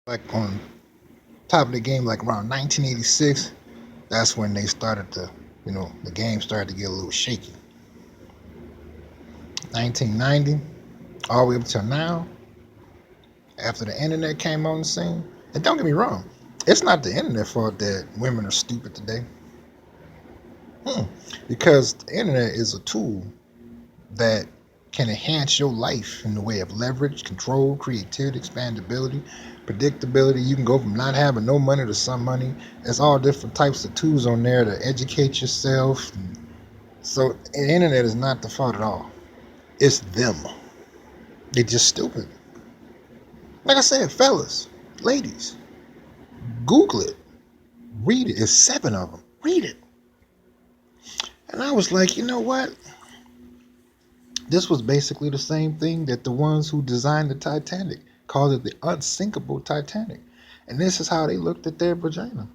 Like on top of the game, like around 1986, that's when they started to, the game started to get a little shaky. 1990, all the way up till now, after the internet came on the scene. And don't get me wrong, it's not the internet fault that women are stupid today. Hmm. Because the internet is a tool that can enhance your life in the way of leverage, control, creativity, expandability, predictability. You can go from not having no money to some money. There's all different types of tools on there to educate yourself. So the internet is not the fault at all. It's them. They're just stupid. Like I said, fellas, ladies, Google it. Read it. It's seven of them. Read it. And I was like, you know what? This was basically the same thing that the ones who designed the Titanic called it the unsinkable Titanic. And this is how they looked at their vagina.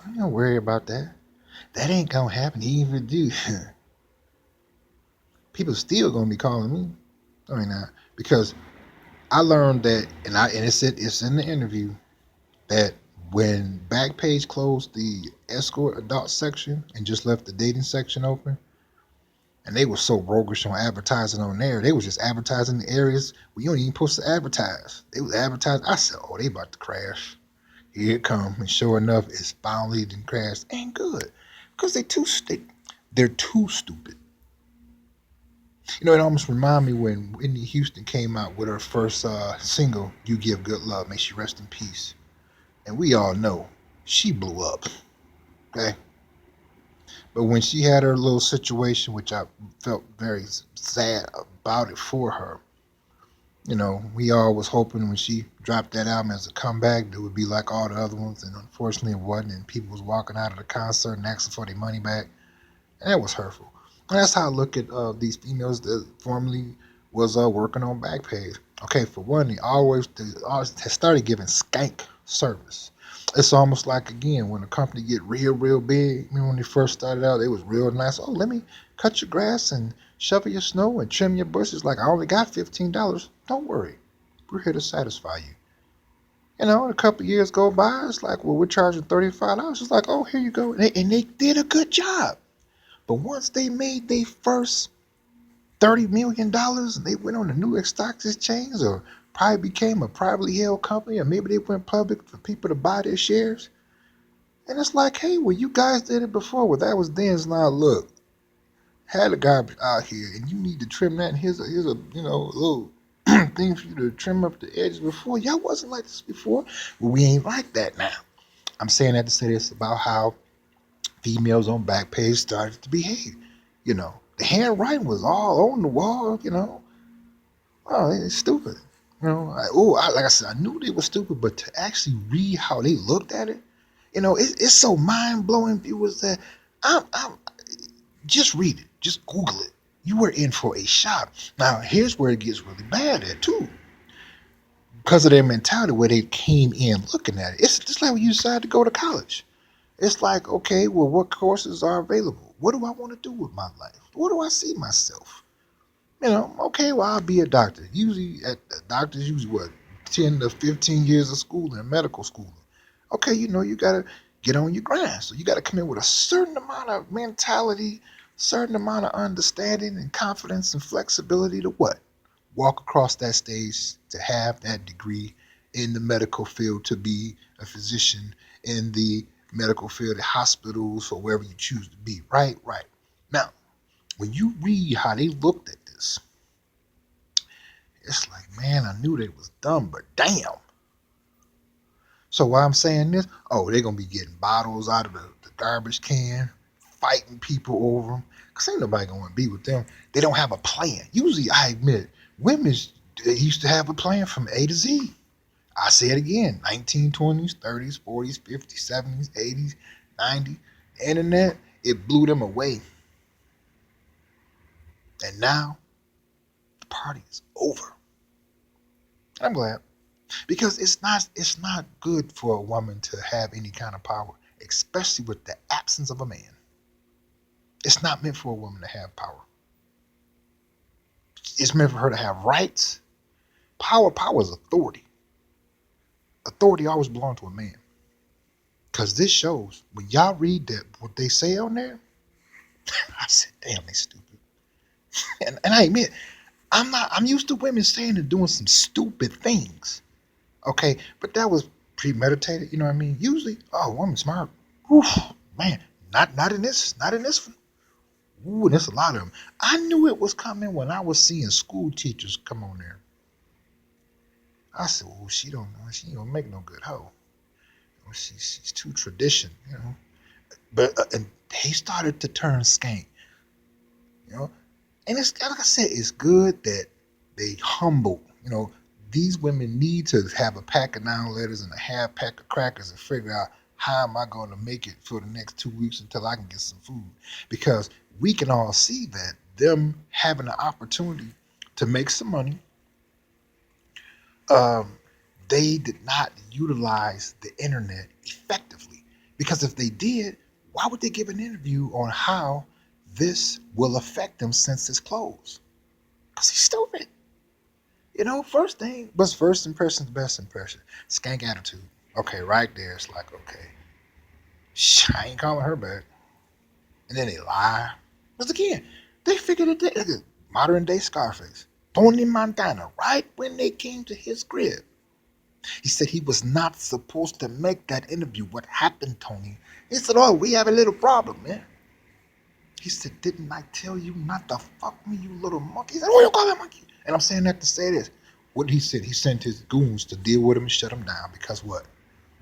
I don't worry about that. That ain't gonna happen. Even if it do, people still gonna be calling me. I mean, because I learned that, and it's in the interview that when Backpage closed the escort adult section and just left the dating section open, and they were so roguish on advertising on there. They was just advertising the areas where you don't even supposed to advertise. They was advertising. I said, "Oh, they about to crash. Here it come." And sure enough, it's finally didn't crash. Ain't good because they're too stupid. It almost remind me when Whitney Houston came out with her first single, "You Give Good Love." May she rest in peace. And we all know she blew up. Okay, but when she had her little situation, which I felt very sad about it for her, we all was hoping when she dropped that album as a comeback, it would be like all the other ones, and unfortunately it wasn't. And people was walking out of the concert and asking for their money back, and that was hurtful. And that's how I look at these females that formerly was working on Backpage. Okay, for one, they always started giving skank service. It's almost like again when a company get real big. When they first started out, they was real nice. Oh, let me cut your grass and shovel your snow and trim your bushes. Like I only got $15. Don't worry, we're here to satisfy you. A couple years go by, it's like, well, we're charging $35. It's like, oh, here you go, and they did a good job. But once they made their first $30 million and they went on the New York Stock Exchange or probably became a privately held company or maybe they went public for people to buy their shares. And it's like, hey, well, you guys did it before. Well, that was then. It's now, look, had the garbage out here and you need to trim that. And here's a little thing for you to trim up the edges before. Y'all wasn't like this before. Well, we ain't like that now. I'm saying that to say this about how females on Backpage started to behave. The handwriting was all on the wall. Oh, it's stupid. Like I said, I knew they were stupid, but to actually read how they looked at it, it's so mind blowing, viewers, that I'm just read it, just Google it. You were in for a shock. Now, here's where it gets really bad at too, because of their mentality where they came in looking at it. It's just like when you decide to go to college. It's like, okay, well, what courses are available? What do I want to do with my life? What do I see myself? Okay, well, I'll be a doctor. Usually, doctors usually what 10 to 15 years of schooling, medical schooling. Okay, you gotta get on your grind. So you gotta come in with a certain amount of mentality, certain amount of understanding and confidence and flexibility to what? Walk across that stage to have that degree in the medical field to be a physician in the medical field, at hospitals or wherever you choose to be. Right, right. Now, when you read how they looked at this, it's like, man, I knew they was dumb, but damn. So why I'm saying this? Oh, they're gonna be getting bottles out of the garbage can, fighting people over them. Cause ain't nobody gonna want to be with them. They don't have a plan. Usually, I admit, women they used to have a plan from A to Z. I say it again: 1920s, 30s, 40s, 50s, 70s, 80s, 90s. Internet, it blew them away. And now the party is over. I'm glad. Because it's not good for a woman to have any kind of power, especially with the absence of a man. It's not meant for a woman to have power. It's meant for her to have rights Power is authority. Authority always belongs to a man. Cause this shows when y'all read that what they say on there, I said, damn, they stupid. And I admit, I'm used to women saying and doing some stupid things. Okay, but that was premeditated, you know what I mean? Usually, oh, woman smart. Oof, man, not in this, not in this one. Ooh, there's a lot of them. I knew it was coming when I was seeing school teachers come on there. I said, "Oh, she don't know. She ain't gonna make no good hoe. Oh, she's too tradition, you know." But and they started to turn skank, you know. And it's like I said, it's good that they humble. You know, these women need to have a pack of 9 letters and a half pack of crackers and figure out how am I going to make it for the next 2 weeks until I can get some food. Because we can all see that them having an opportunity to make some money, um, they did not utilize the internet effectively. Because if they did, why would they give an interview on how this will affect them since it's closed? Because he's stupid. You know, first thing, but first impression's best impression. Skank attitude. Okay, right there, it's like, okay, I ain't calling her back. And then they lie. Because again, they figured it out. Look at modern day Scarface. Tony Montana, right when they came to his crib, he said he was not supposed to make that interview. What happened, Tony? He said, oh, we have a little problem, man. He said, didn't I tell you not to fuck me, you little monkey? He said, what you call that monkey? And I'm saying that to say this. What he said, he sent his goons to deal with him and shut him down because what?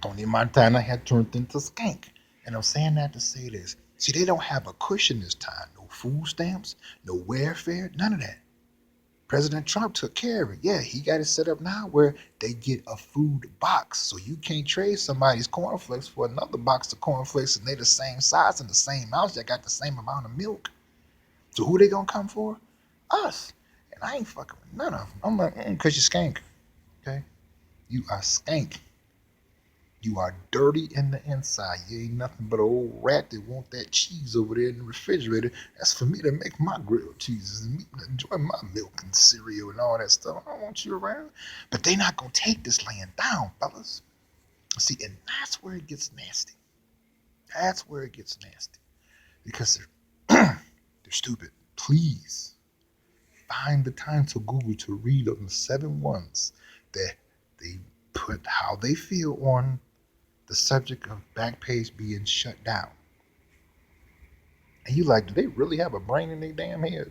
Tony Montana had turned into skank. And I'm saying that to say this. See, they don't have a cushion this time. No food stamps, no welfare, none of that. President Trump took care of it. Yeah, he got it set up now where they get a food box. So you can't trade somebody's cornflakes for another box of cornflakes and they're the same size and the same ounce. They got the same amount of milk. So who they gonna come for? Us. And I ain't fucking with none of them. I'm like, cause you skank. Okay? You are skank. You are dirty in the inside. You ain't nothing but an old rat that want that cheese over there in the refrigerator. That's for me to make my grilled cheeses and me to enjoy my milk and cereal and all that stuff. I don't want you around. But they not gonna take this land down, fellas. See, and that's where it gets nasty. That's where it gets nasty. Because they're they're stupid. Please find the time to Google to read on the 7 ones that they put how they feel on the subject of Backpage being shut down. And you like, do they really have a brain in their damn head?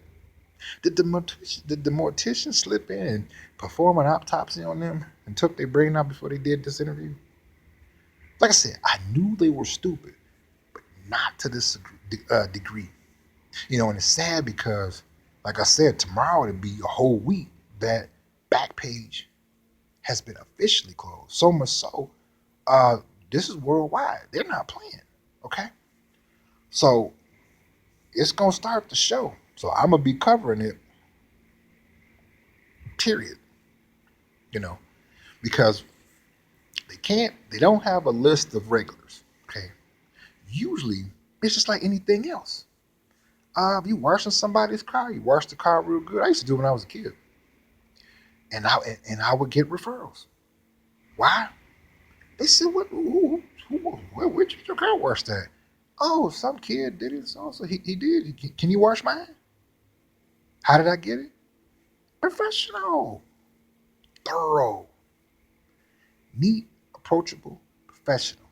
Did the mortician slip in and perform an autopsy on them and took their brain out before they did this interview? Like I said, I knew they were stupid, but not to this degree. You know, and it's sad because, like I said, tomorrow it'll be a whole week that Backpage has been officially closed. So much so, uh, this is worldwide. They're not playing. Okay, so it's gonna start the show. So I'm gonna be covering it. Period. You know, because they don't have a list of regulars. Okay, usually it's just like anything else. If you washing somebody's car, you wash the car real good. I used to do it when I was a kid, and I would get referrals. Why? They said, "What? Where did your car wash that?" Oh, some kid did it. So he did. Can you wash mine? How did I get it? Professional, thorough, neat, approachable, professional.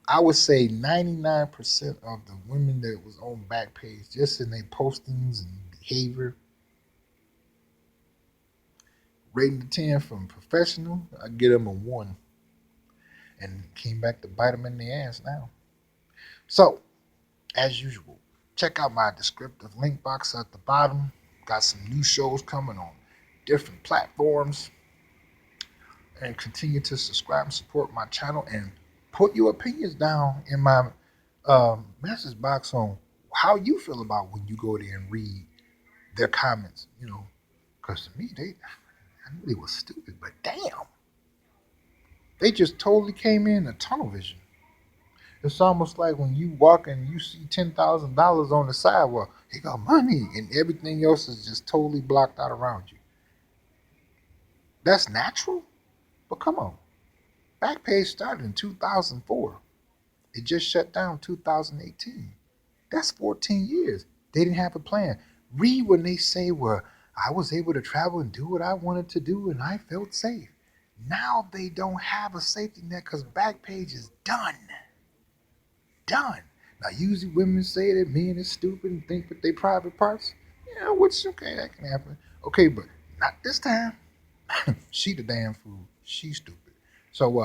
I would say 99% of the women that was on Backpage, just in their postings and behavior, rating the 10 from professional, I get them a 1. And came back to bite them in the ass now. So, as usual, check out my descriptive link box at the bottom. Got some new shows coming on different platforms. And continue to subscribe and support my channel and put your opinions down in my message box on how you feel about when you go there and read their comments. You know, because to me, I knew they was stupid, but damn, they just totally came in a tunnel vision. It's almost like when you walk and you see $10,000 on the sidewalk, he got money, and everything else is just totally blocked out around you. That's natural. But come on, Backpage started in 2004. It just shut down 2018. That's 14 years. They didn't have a plan. Read when they say, well, I was able to travel and do what I wanted to do and I felt safe. Now they don't have a safety net because Backpage is done. Done. Now, usually women say that men is stupid and think that they private parts. Yeah, which, okay, that can happen. Okay, but not this time. She the damn fool. She's stupid. So,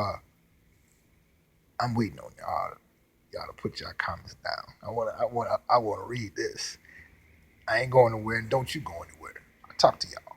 I'm waiting on y'all to put your comments down. I wanna read this. I ain't going nowhere, and don't you go anywhere. I'll talk to y'all.